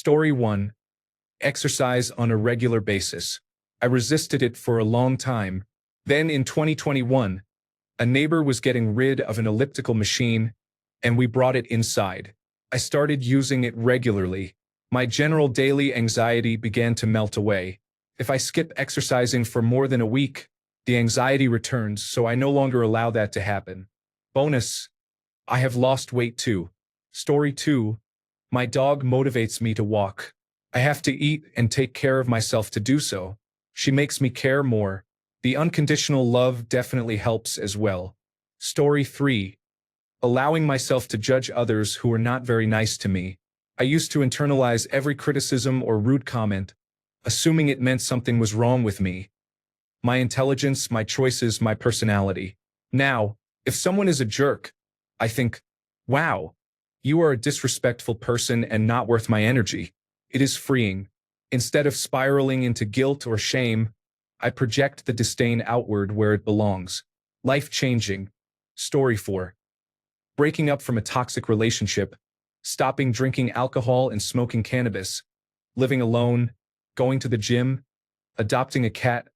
Story 1. Exercise on a regular basis. I resisted it for a long time. Then in 2021, a neighbor was getting rid of an elliptical machine, and we brought it inside. I started using it regularly. My general daily anxiety began to melt away. If I skip exercising for more than a week, the anxiety returns, so I no longer allow that to happen. Bonus: I have lost weight too. Story 2. My dog motivates me to walk. I have to eat and take care of myself to do so. She makes me care more. The unconditional love definitely helps as well. Story 3. Allowing myself to judge others who are not very nice to me. I used to internalize every criticism or rude comment, assuming it meant something was wrong with me. My intelligence, my choices, my personality. Now, if someone is a jerk, I think, wow, you are a disrespectful person and not worth my energy. It is freeing. Instead of spiraling into guilt or shame, I project the disdain outward where it belongs. Life-changing. Story 4. Breaking up from a toxic relationship, stopping drinking alcohol and smoking cannabis, living alone, going to the gym, adopting a cat,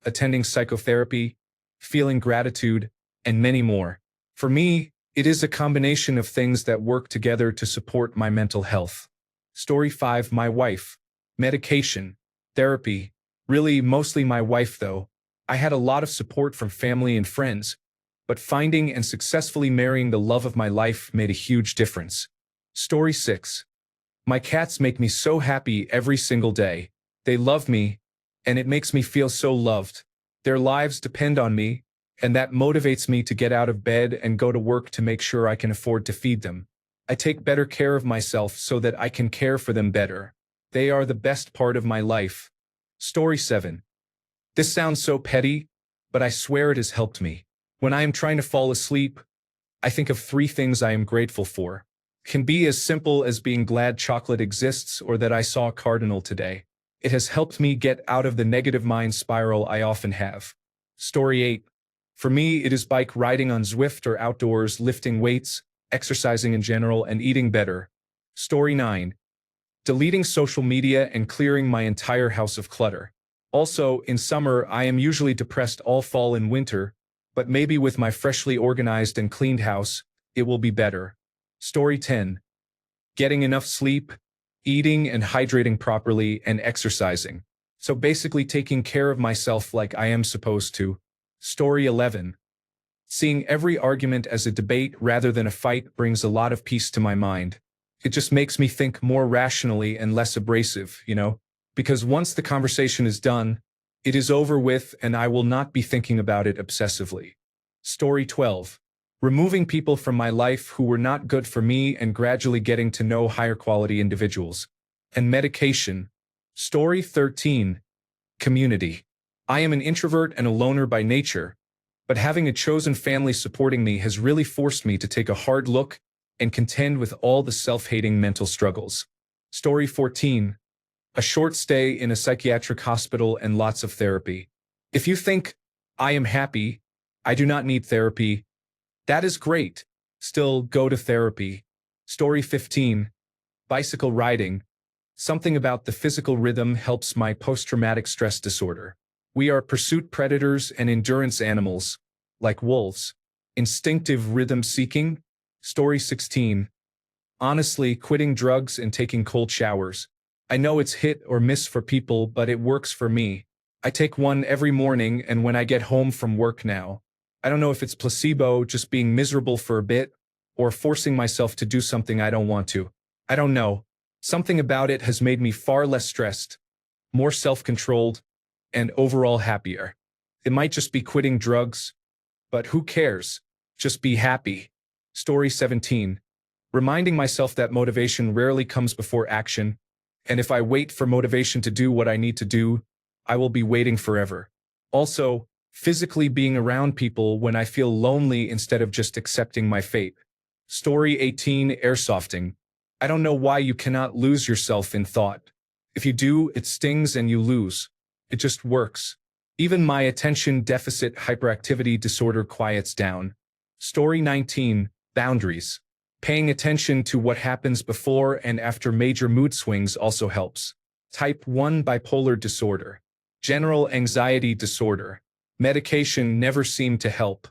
attending psychotherapy, feeling gratitude, and many more. For me, it is a combination of things that work together to support my mental health. Story 5. My wife. Medication. Therapy. Really, mostly my wife though. I had a lot of support from family and friends, but finding and successfully marrying the love of my life made a huge difference. Story 6. My cats make me so happy every single day. They love me, and it makes me feel so loved. Their lives depend on me, and that motivates me to get out of bed and go to work to make sure I can afford to feed them. I take better care of myself so that I can care for them better. They are the best part of my life. Story 7. This sounds so petty, but I swear it has helped me. When I am trying to fall asleep, I think of 3 things I am grateful for. It can be as simple as being glad chocolate exists or that I saw a cardinal today. It has helped me get out of the negative mind spiral I often have. Story 8. For me, it is bike riding on Zwift or outdoors, lifting weights, exercising in general, and eating better. Story 9. Deleting social media and clearing my entire house of clutter. Also, in summer, I am usually depressed all fall and winter, but maybe with my freshly organized and cleaned house, it will be better. Story 10. Getting enough sleep, eating and hydrating properly, and exercising. So basically taking care of myself like I am supposed to. Story 11. Seeing every argument as a debate rather than a fight brings a lot of peace to my mind. It just makes me think more rationally and less abrasive, because once the conversation is done, it is over with and I will not be thinking about it obsessively. Story 12. Removing people from my life who were not good for me and gradually getting to know higher quality individuals. And medication. Story 13. Community. I am an introvert and a loner by nature, but having a chosen family supporting me has really forced me to take a hard look and contend with all the self-hating mental struggles. Story 14. A short stay in a psychiatric hospital and lots of therapy. If you think, I am happy, I do not need therapy, that is great. Still, go to therapy. Story 15. Bicycle riding. Something about the physical rhythm helps my post-traumatic stress disorder. We are pursuit predators and endurance animals, like wolves. Instinctive rhythm seeking. Story 16. Honestly, quitting drugs and taking cold showers. I know it's hit or miss for people, but it works for me. I take one every morning and when I get home from work now. I don't know if it's placebo, just being miserable for a bit, or forcing myself to do something I don't want to. I don't know. Something about it has made me far less stressed, more self-controlled, and overall happier. It might just be quitting drugs, but who cares? Just be happy. Story 17. Reminding myself that motivation rarely comes before action, and if I wait for motivation to do what I need to do, I will be waiting forever. Also, physically being around people when I feel lonely instead of just accepting my fate. Story 18. Airsofting. I don't know why you cannot lose yourself in thought. If you do, it stings and you lose. It just works. Even my attention deficit hyperactivity disorder quiets down. Story 19. Boundaries. Paying attention to what happens before and after major mood swings also helps. Type 1 bipolar disorder. General anxiety disorder. Medication never seemed to help.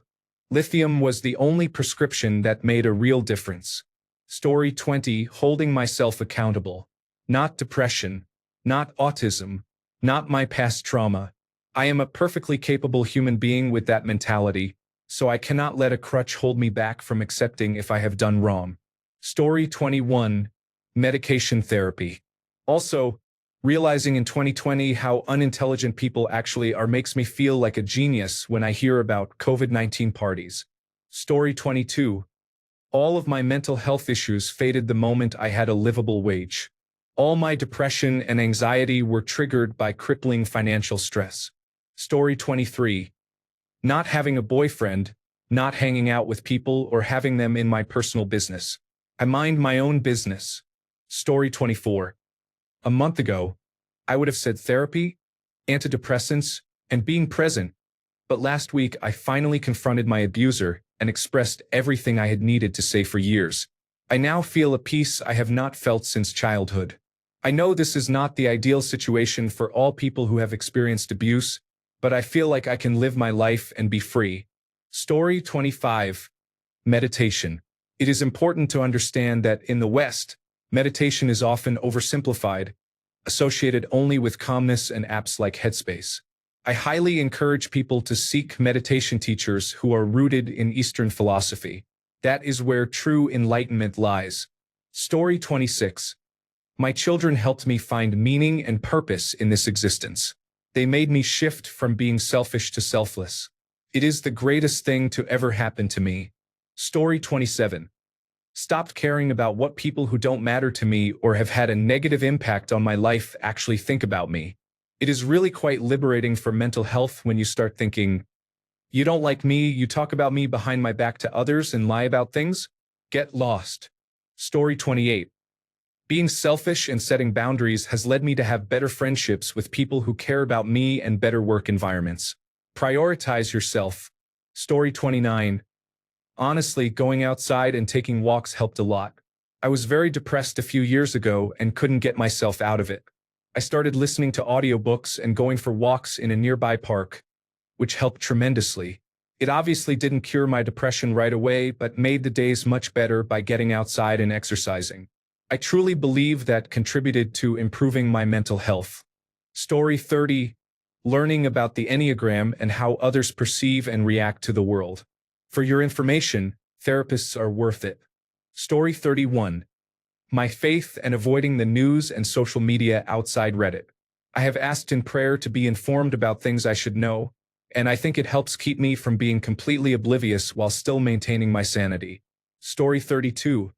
Lithium was the only prescription that made a real difference. Story 20. Holding myself accountable. Not depression. Not autism. Not my past trauma. I am a perfectly capable human being with that mentality, so I cannot let a crutch hold me back from accepting if I have done wrong. Story 21. Medication therapy. Also, realizing in 2020 how unintelligent people actually are makes me feel like a genius when I hear about COVID-19 parties. Story 22. All of my mental health issues faded the moment I had a livable wage. All my depression and anxiety were triggered by crippling financial stress. Story 23. Not having a boyfriend, not hanging out with people or having them in my personal business. I mind my own business. Story 24. A month ago, I would have said therapy, antidepressants, and being present, but last week I finally confronted my abuser and expressed everything I had needed to say for years. I now feel a peace I have not felt since childhood. I know this is not the ideal situation for all people who have experienced abuse, but I feel like I can live my life and be free. Story 25. Meditation. It is important to understand that in the West, meditation is often oversimplified, associated only with calmness and apps like Headspace. I highly encourage people to seek meditation teachers who are rooted in Eastern philosophy. That is where true enlightenment lies. Story 26. My children helped me find meaning and purpose in this existence. They made me shift from being selfish to selfless. It is the greatest thing to ever happen to me. Story 27. Stopped caring about what people who don't matter to me or have had a negative impact on my life actually think about me. It is really quite liberating for mental health when you start thinking, you don't like me, you talk about me behind my back to others and lie about things? Get lost. Story 28. Being selfish and setting boundaries has led me to have better friendships with people who care about me and better work environments. Prioritize yourself. Story 29. Honestly, going outside and taking walks helped a lot. I was very depressed a few years ago and couldn't get myself out of it. I started listening to audiobooks and going for walks in a nearby park, which helped tremendously. It obviously didn't cure my depression right away, but made the days much better by getting outside and exercising. I truly believe that contributed to improving my mental health. Story 30. Learning about the Enneagram and how others perceive and react to the world. For your information, therapists are worth it. Story 31. My faith and avoiding the news and social media outside Reddit. I have asked in prayer to be informed about things I should know, and I think it helps keep me from being completely oblivious while still maintaining my sanity. Story 32.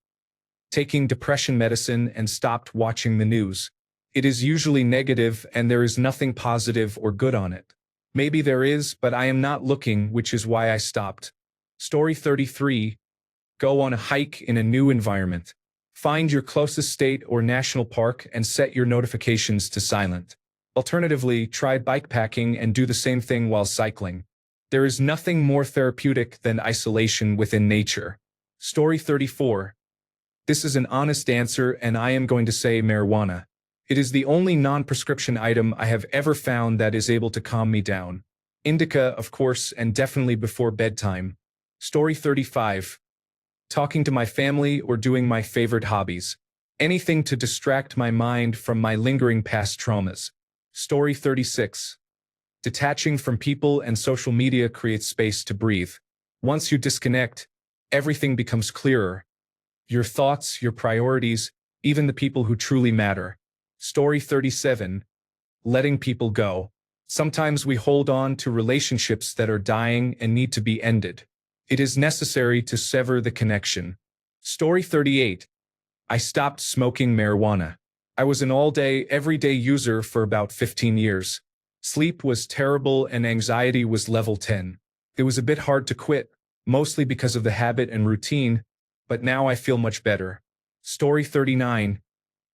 Taking depression medicine and stopped watching the news. It is usually negative and there is nothing positive or good on it. Maybe there is, but I am not looking, which is why I stopped. Story 33. Go on a hike in a new environment. Find your closest state or national park and set your notifications to silent. Alternatively, try bikepacking and do the same thing while cycling. There is nothing more therapeutic than isolation within nature. Story 34. This is an honest answer, and I am going to say marijuana. It is the only non-prescription item I have ever found that is able to calm me down. Indica, of course, and definitely before bedtime. Story 35. Talking to my family or doing my favorite hobbies. Anything to distract my mind from my lingering past traumas. Story 36. Detaching from people and social media creates space to breathe. Once you disconnect, everything becomes clearer. Your thoughts, your priorities, even the people who truly matter. Story 37. Letting people go. Sometimes we hold on to relationships that are dying and need to be ended. It is necessary to sever the connection. Story 38. I stopped smoking marijuana. I was an all-day, everyday user for about 15 years. Sleep was terrible and anxiety was level 10. It was a bit hard to quit, mostly because of the habit and routine, but now I feel much better. Story 39.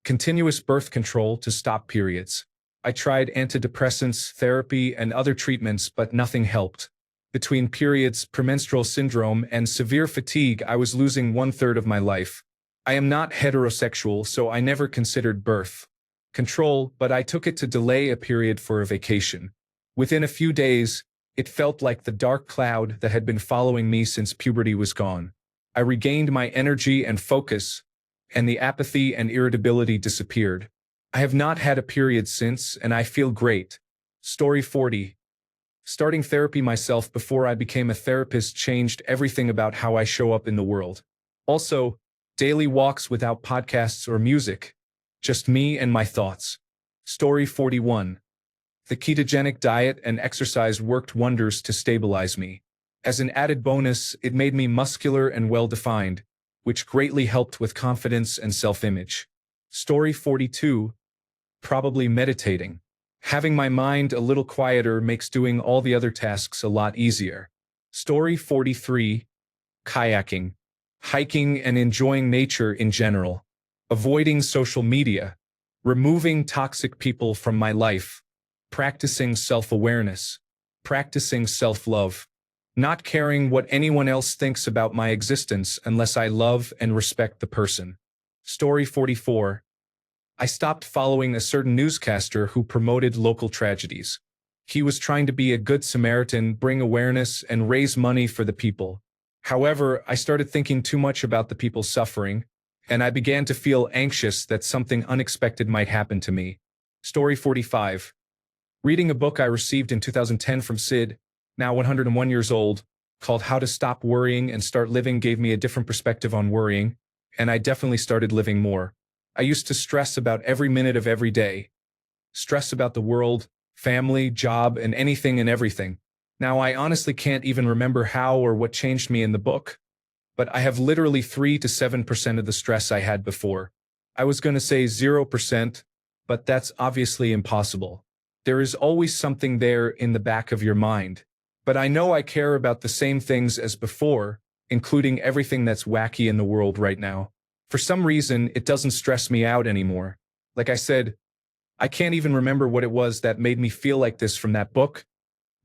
Continuous birth control to stop periods. I tried antidepressants, therapy, and other treatments, but nothing helped. Between periods, premenstrual syndrome, and severe fatigue, I was losing 1/3 of my life. I am not heterosexual, so I never considered birth control, but I took it to delay a period for a vacation. Within a few days, it felt like the dark cloud that had been following me since puberty was gone. I regained my energy and focus, and the apathy and irritability disappeared. I have not had a period since, and I feel great. Story 40. Starting therapy myself before I became a therapist changed everything about how I show up in the world. Also, daily walks without podcasts or music. Just me and my thoughts. Story 41. The ketogenic diet and exercise worked wonders to stabilize me. As an added bonus, it made me muscular and well-defined, which greatly helped with confidence and self-image. Story 42. Probably meditating. Having my mind a little quieter makes doing all the other tasks a lot easier. Story 43. Kayaking. Hiking and enjoying nature in general. Avoiding social media. Removing toxic people from my life. Practicing self-awareness. Practicing self-love. Not caring what anyone else thinks about my existence unless I love and respect the person. Story 44. I stopped following a certain newscaster who promoted local tragedies. He was trying to be a good Samaritan, bring awareness, and raise money for the people. However, I started thinking too much about the people suffering, and I began to feel anxious that something unexpected might happen to me. Story 45. Reading a book I received in 2010 from Sid, now 101 years old, called How to Stop Worrying and Start Living gave me a different perspective on worrying, and I definitely started living more. I used to stress about every minute of every day. Stress about the world, family, job, and anything and everything. Now I honestly can't even remember how or what changed me in the book, but I have literally 3 to 7% of the stress I had before. I was going to say 0%, but that's obviously impossible. There is always something there in the back of your mind. But I know I care about the same things as before, including everything that's wacky in the world right now. For some reason, it doesn't stress me out anymore. Like I said, I can't even remember what it was that made me feel like this from that book,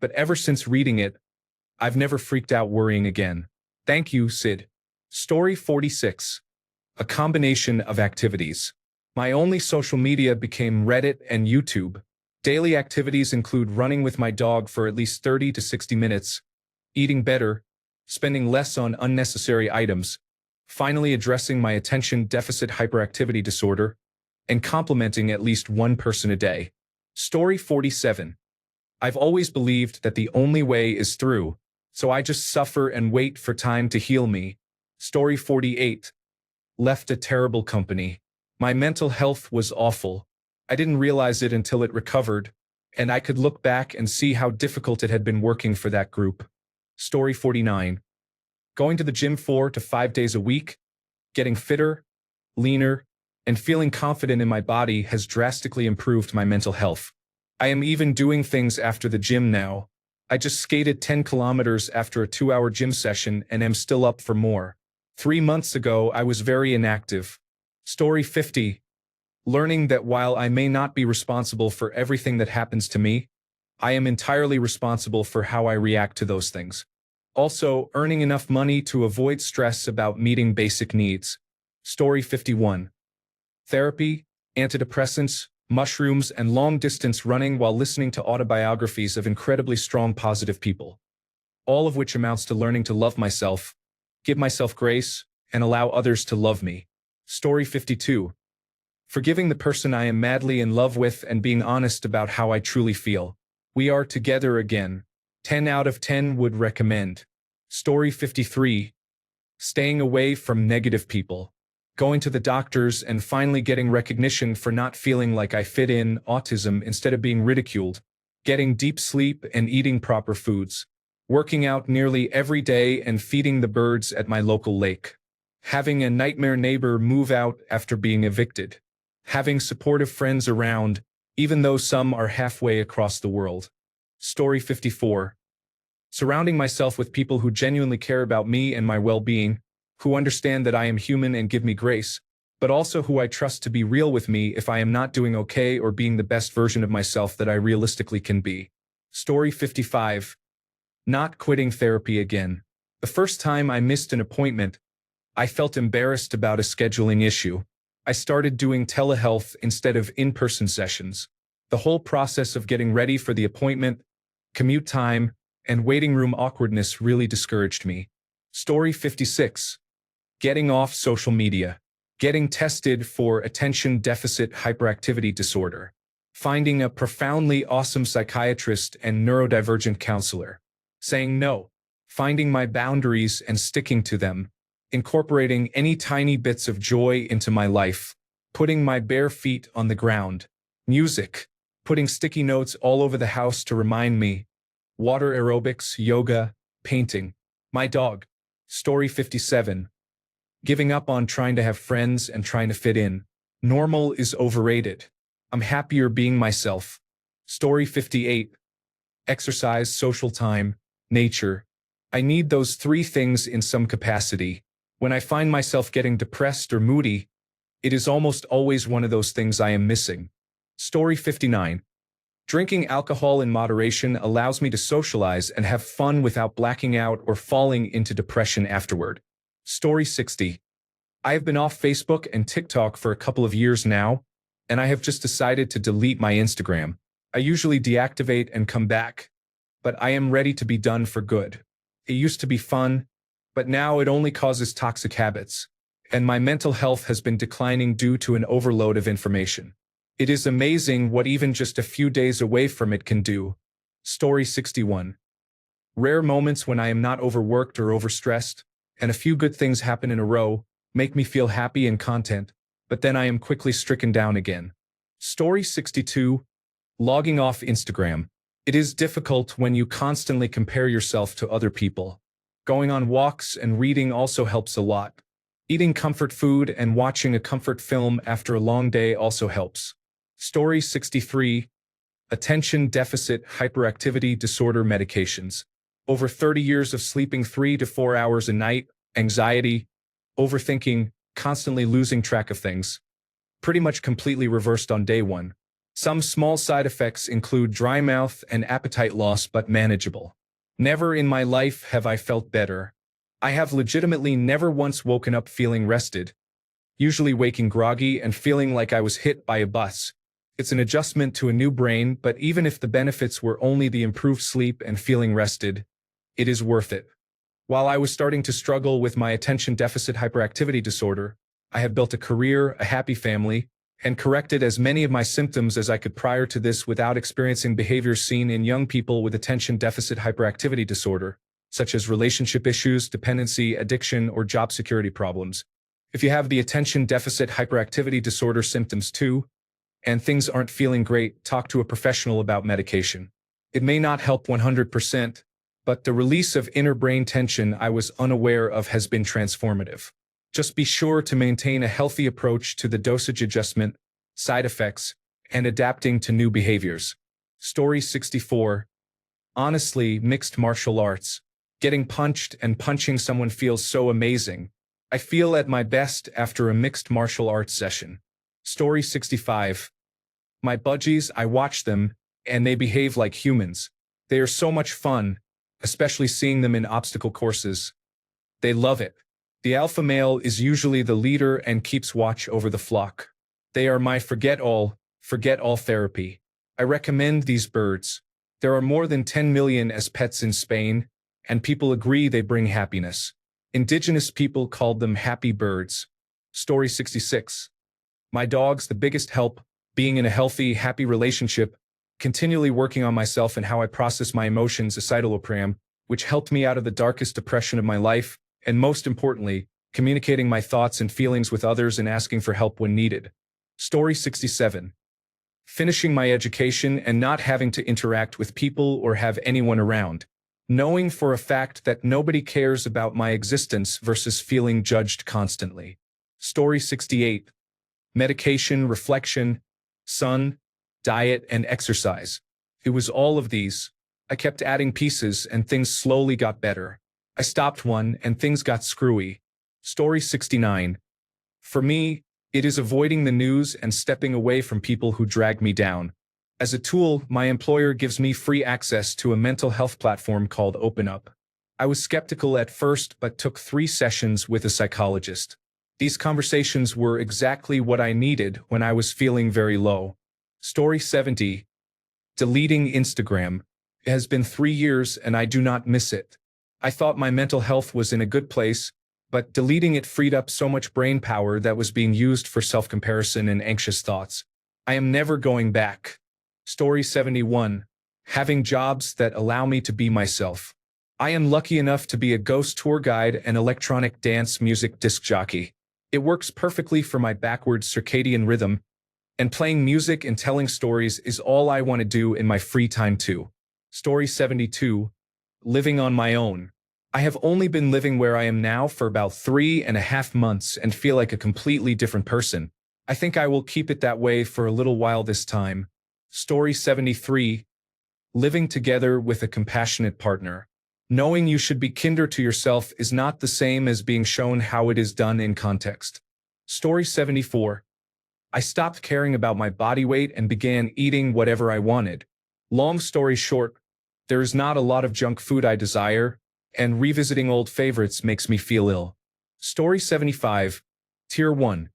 but ever since reading it, I've never freaked out worrying again. Thank you, Sid. Story 46. A combination of activities. My only social media became Reddit and YouTube. Daily activities include running with my dog for at least 30 to 60 minutes, eating better, spending less on unnecessary items, finally addressing my attention deficit hyperactivity disorder, and complimenting at least one person a day. Story 47. I've always believed that the only way is through, so I just suffer and wait for time to heal me. Story 48. Left a terrible company. My mental health was awful. I didn't realize it until it recovered, and I could look back and see how difficult it had been working for that group. Story 49. Going to the gym 4 to 5 days a week, getting fitter, leaner, and feeling confident in my body has drastically improved my mental health. I am even doing things after the gym now. I just skated 10 kilometers after a 2-hour gym session and am still up for more. 3 months ago, I was very inactive. Story 50. Learning that while I may not be responsible for everything that happens to me, I am entirely responsible for how I react to those things. Also, earning enough money to avoid stress about meeting basic needs. Story 51. Therapy, antidepressants, mushrooms, and long-distance running while listening to autobiographies of incredibly strong positive people. All of which amounts to learning to love myself, give myself grace, and allow others to love me. Story 52. Forgiving the person I am madly in love with and being honest about how I truly feel. We are together again. 10 out of 10 would recommend. Story 53. Staying away from negative people. Going to the doctors and finally getting recognition for not feeling like I fit in, autism instead of being ridiculed. Getting deep sleep and eating proper foods. Working out nearly every day and feeding the birds at my local lake. Having a nightmare neighbor move out after being evicted. Having supportive friends around, even though some are halfway across the world. Story 54. Surrounding myself with people who genuinely care about me and my well-being, who understand that I am human and give me grace, but also who I trust to be real with me if I am not doing okay or being the best version of myself that I realistically can be. Story 55. Not quitting therapy again. The first time I missed an appointment, I felt embarrassed about a scheduling issue. I started doing telehealth instead of in-person sessions. The whole process of getting ready for the appointment, commute time, and waiting room awkwardness really discouraged me. Story 56. Getting off social media. Getting tested for attention deficit hyperactivity disorder. Finding a profoundly awesome psychiatrist and neurodivergent counselor. Saying no. Finding my boundaries and sticking to them. Incorporating any tiny bits of joy into my life. Putting my bare feet on the ground. Music. Putting sticky notes all over the house to remind me. Water aerobics, yoga, painting. My dog. Story 57. Giving up on trying to have friends and trying to fit in. Normal is overrated. I'm happier being myself. Story 58. Exercise, social time, nature. I need those three things in some capacity. When I find myself getting depressed or moody, it is almost always one of those things I am missing. Story 59. Drinking alcohol in moderation allows me to socialize and have fun without blacking out or falling into depression afterward. Story 60. I have been off Facebook and TikTok for a couple of years now, and I have just decided to delete my Instagram. I usually deactivate and come back, but I am ready to be done for good. It used to be fun, but now it only causes toxic habits, and my mental health has been declining due to an overload of information. It is amazing what even just a few days away from it can do. Story 61. Rare moments when I am not overworked or overstressed, and a few good things happen in a row, make me feel happy and content, but then I am quickly stricken down again. Story 62. Logging off Instagram. It is difficult when you constantly compare yourself to other people. Going on walks and reading also helps a lot. Eating comfort food and watching a comfort film after a long day also helps. Story 63. Attention deficit hyperactivity disorder medications. Over 30 years of sleeping 3 to 4 hours a night, anxiety, overthinking, constantly losing track of things. Pretty much completely reversed on day one. Some small side effects include dry mouth and appetite loss, but manageable. Never in my life have I felt better. I have legitimately never once woken up feeling rested, usually waking groggy and feeling like I was hit by a bus. It's an adjustment to a new brain, but even if the benefits were only the improved sleep and feeling rested, it is worth it. While I was starting to struggle with my attention deficit hyperactivity disorder, I have built a career, a happy family, and corrected as many of my symptoms as I could prior to this without experiencing behaviors seen in young people with attention deficit hyperactivity disorder, such as relationship issues, dependency, addiction, or job security problems. If you have the attention deficit hyperactivity disorder symptoms too, and things aren't feeling great, talk to a professional about medication. It may not help 100%, but the release of inner brain tension I was unaware of has been transformative. Just be sure to maintain a healthy approach to the dosage adjustment, side effects, and adapting to new behaviors. Story 64. Honestly, mixed martial arts. Getting punched and punching someone feels so amazing. I feel at my best after a mixed martial arts session. Story 65. My budgies, I watch them, and they behave like humans. They are so much fun, especially seeing them in obstacle courses. They love it. The alpha male is usually the leader and keeps watch over the flock. They are my forget all therapy. I recommend these birds. There are more than 10 million as pets in Spain, and people agree they bring happiness. Indigenous people called them happy birds. Story 66. My dogs, the biggest help, being in a healthy, happy relationship, continually working on myself and how I process my emotions, escitalopram, which helped me out of the darkest depression of my life, and most importantly, communicating my thoughts and feelings with others and asking for help when needed. Story 67. Finishing my education and not having to interact with people or have anyone around. Knowing for a fact that nobody cares about my existence versus feeling judged constantly. Story 68. Medication, reflection, sun, diet, and exercise. It was all of these. I kept adding pieces and things slowly got better. I stopped one and things got screwy. Story 69. For me, it is avoiding the news and stepping away from people who drag me down. As a tool, my employer gives me free access to a mental health platform called OpenUp. I was skeptical at first but took 3 sessions with a psychologist. These conversations were exactly what I needed when I was feeling very low. Story 70. Deleting Instagram. It has been 3 years and I do not miss it. I thought my mental health was in a good place, but deleting it freed up so much brain power that was being used for self-comparison and anxious thoughts. I am never going back. Story 71. Having jobs that allow me to be myself. I am lucky enough to be a ghost tour guide and electronic dance music disc jockey. It works perfectly for my backwards circadian rhythm, and playing music and telling stories is all I want to do in my free time too. Story 72. Living on my own. I have only been living where I am now for about 3.5 months and feel like a completely different person. I think I will keep it that way for a little while this time. Story 73. Living together with a compassionate partner. Knowing you should be kinder to yourself is not the same as being shown how it is done in context. Story 74. I stopped caring about my body weight and began eating whatever I wanted. Long story short, there is not a lot of junk food I desire, and revisiting old favorites makes me feel ill. Story 75. Tier 1.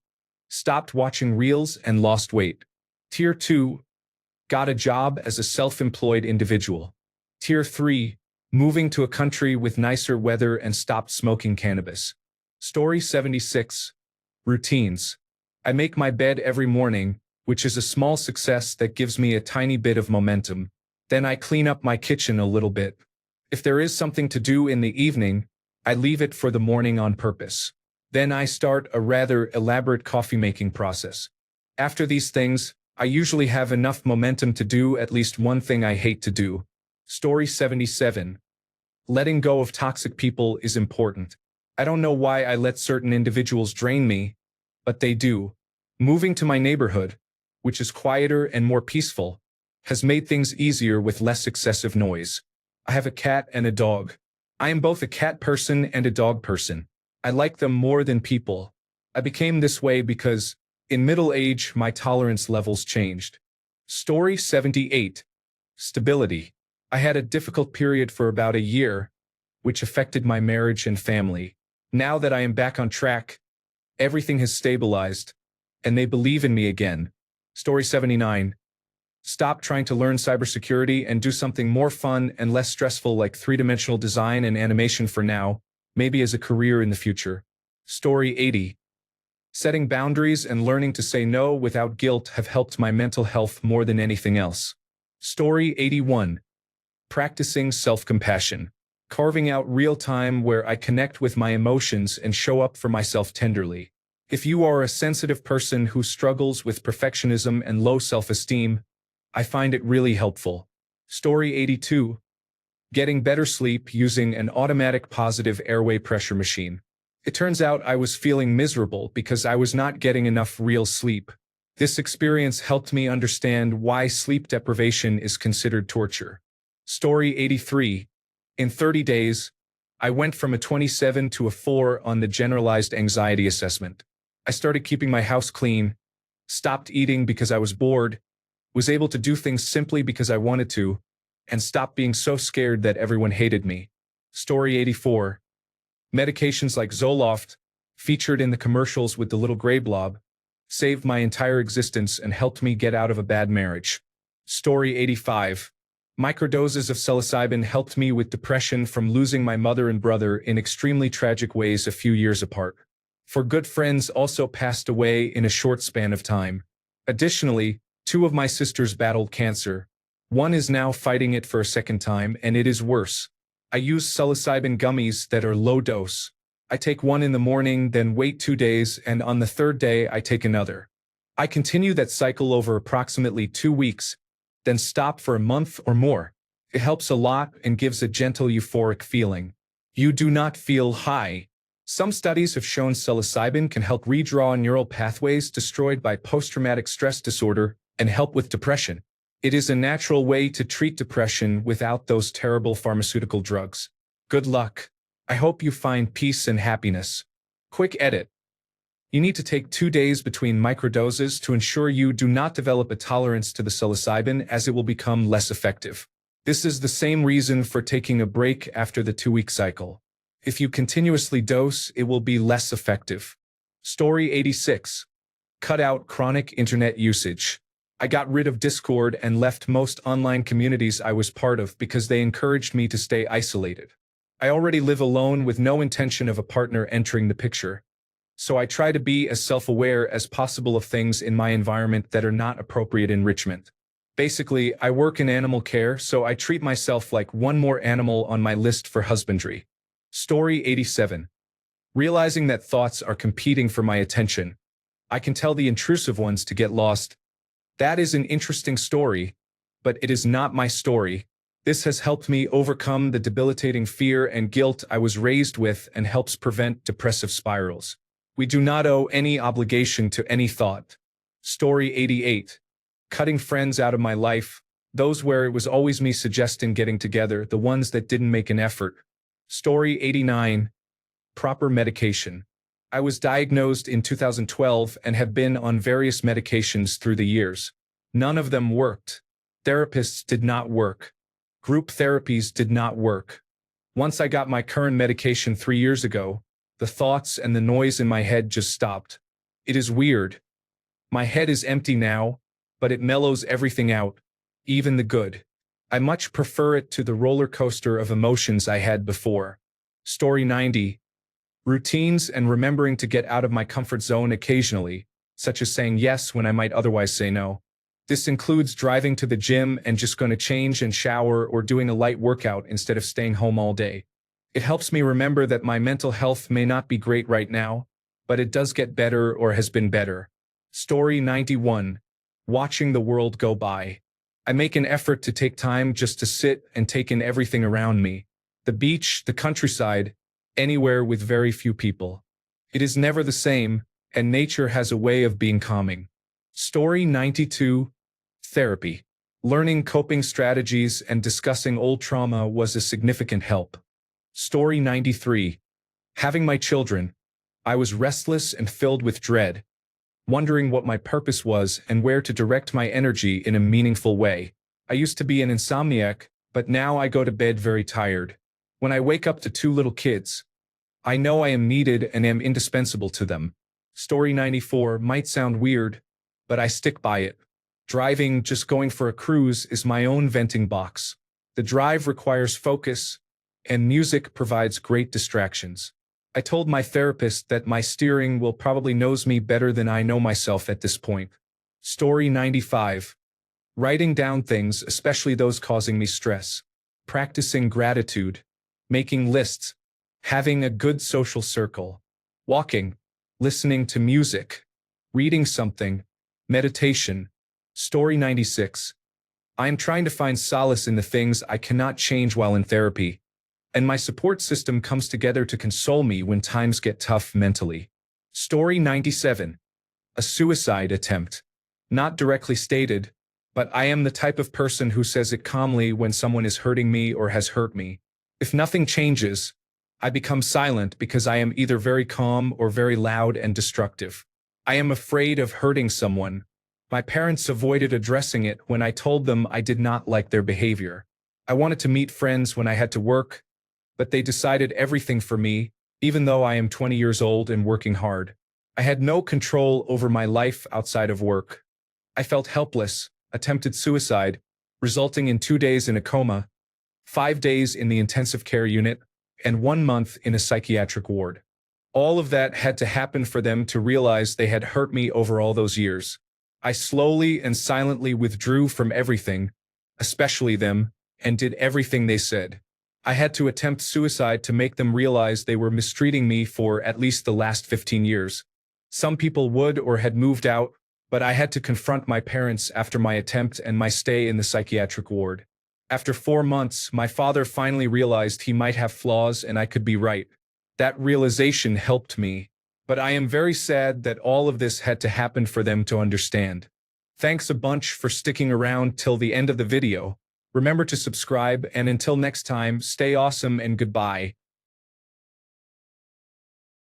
Stopped watching reels and lost weight. Tier 2. Got a job as a self-employed individual. Tier 3. Moving to a country with nicer weather and stopped smoking cannabis. Story 76. Routines. I make my bed every morning, which is a small success that gives me a tiny bit of momentum. Then I clean up my kitchen a little bit. If there is something to do in the evening, I leave it for the morning on purpose. Then I start a rather elaborate coffee-making process. After these things, I usually have enough momentum to do at least one thing I hate to do. Story 77. Letting go of toxic people is important. I don't know why I let certain individuals drain me, but they do. Moving to my neighborhood, which is quieter and more peaceful, has made things easier with less excessive noise. I have a cat and a dog. I am both a cat person and a dog person. I like them more than people. I became this way because, in middle age, my tolerance levels changed. Story 78. Stability. I had a difficult period for about a year, which affected my marriage and family. Now that I am back on track, everything has stabilized, and they believe in me again. Story 79. Stop trying to learn cybersecurity and do something more fun and less stressful like 3-dimensional design and animation for now, maybe as a career in the future. Story 80. Setting boundaries and learning to say no without guilt have helped my mental health more than anything else. Story 81. Practicing self-compassion. Carving out real time where I connect with my emotions and show up for myself tenderly. If you are a sensitive person who struggles with perfectionism and low self-esteem, I find it really helpful. Story 82. Getting better sleep using an automatic positive airway pressure machine. It turns out I was feeling miserable because I was not getting enough real sleep. This experience helped me understand why sleep deprivation is considered torture. Story 83. In 30 days, I went from a 27 to a 4 on the generalized anxiety assessment. I started keeping my house clean, stopped eating because I was bored, was able to do things simply because I wanted to, and stopped being so scared that everyone hated me. Story 84. Medications like Zoloft, featured in the commercials with the little gray blob, saved my entire existence and helped me get out of a bad marriage. Story 85. Microdoses of psilocybin helped me with depression from losing my mother and brother in extremely tragic ways a few years apart. 4 good friends also passed away in a short span of time. Additionally, 2 of my sisters battled cancer. One is now fighting it for a second time, and it is worse. I use psilocybin gummies that are low dose. I take one in the morning, then wait 2 days, and on the 3rd day I take another. I continue that cycle over approximately 2 weeks, then stop for a month or more. It helps a lot and gives a gentle euphoric feeling. You do not feel high. Some studies have shown psilocybin can help redraw neural pathways destroyed by post-traumatic stress disorder and help with depression. It is a natural way to treat depression without those terrible pharmaceutical drugs. Good luck. I hope you find peace and happiness. Quick edit. You need to take 2 days between microdoses to ensure you do not develop a tolerance to the psilocybin, as it will become less effective. This is the same reason for taking a break after the 2-week cycle. If you continuously dose, it will be less effective. Story 86. Cut out chronic internet usage. I got rid of Discord and left most online communities I was part of because they encouraged me to stay isolated. I already live alone with no intention of a partner entering the picture, so I try to be as self-aware as possible of things in my environment that are not appropriate enrichment. Basically, I work in animal care, so I treat myself like one more animal on my list for husbandry. Story 87. Realizing that thoughts are competing for my attention. I can tell the intrusive ones to get lost. That is an interesting story, but it is not my story. This has helped me overcome the debilitating fear and guilt I was raised with and helps prevent depressive spirals. We do not owe any obligation to any thought. Story 88. Cutting friends out of my life, those where it was always me suggesting getting together, the ones that didn't make an effort. Story 89. Proper medication. I was diagnosed in 2012 and have been on various medications through the years. None of them worked. Therapists did not work. Group therapies did not work. Once I got my current medication 3 years ago, the thoughts and the noise in my head just stopped. It is weird. My head is empty now, but it mellows everything out, even the good. I much prefer it to the roller coaster of emotions I had before. Story 90. Routines and remembering to get out of my comfort zone occasionally, such as saying yes when I might otherwise say no. This includes driving to the gym and just going to change and shower, or doing a light workout instead of staying home all day. It helps me remember that my mental health may not be great right now, but it does get better or has been better. Story 91. Watching the world go by. I make an effort to take time just to sit and take in everything around me. The beach, the countryside, anywhere with very few people. It is never the same, and nature has a way of being calming. Story 92. Therapy. Learning coping strategies and discussing old trauma was a significant help. Story 93. Having my children, I was restless and filled with dread, wondering what my purpose was and where to direct my energy in a meaningful way. I used to be an insomniac, but now I go to bed very tired. When I wake up to 2 little kids, I know I am needed and am indispensable to them. Story 94 might sound weird, but I stick by it. Driving, just going for a cruise, is my own venting box. The drive requires focus, and music provides great distractions. I told my therapist that my steering wheel probably knows me better than I know myself at this point. Story 95. Writing down things, especially those causing me stress. Practicing gratitude. Making lists. Having a good social circle. Walking. Listening to music. Reading something. Meditation. Story 96. I am trying to find solace in the things I cannot change while in therapy, and my support system comes together to console me when times get tough mentally. Story 97. A suicide attempt. Not directly stated, but I am the type of person who says it calmly when someone is hurting me or has hurt me. If nothing changes, I become silent because I am either very calm or very loud and destructive. I am afraid of hurting someone. My parents avoided addressing it when I told them I did not like their behavior. I wanted to meet friends when I had to work, but they decided everything for me, even though I am 20 years old and working hard. I had no control over my life outside of work. I felt helpless, attempted suicide, resulting in 2 days in a coma, 5 days in the intensive care unit, and 1 month in a psychiatric ward. All of that had to happen for them to realize they had hurt me over all those years. I slowly and silently withdrew from everything, especially them, and did everything they said. I had to attempt suicide to make them realize they were mistreating me for at least the last 15 years. Some people would or had moved out, but I had to confront my parents after my attempt and my stay in the psychiatric ward. After 4 months, my father finally realized he might have flaws and I could be right. That realization helped me, but I am very sad that all of this had to happen for them to understand. Thanks a bunch for sticking around till the end of the video. Remember to subscribe, and until next time, stay awesome and goodbye.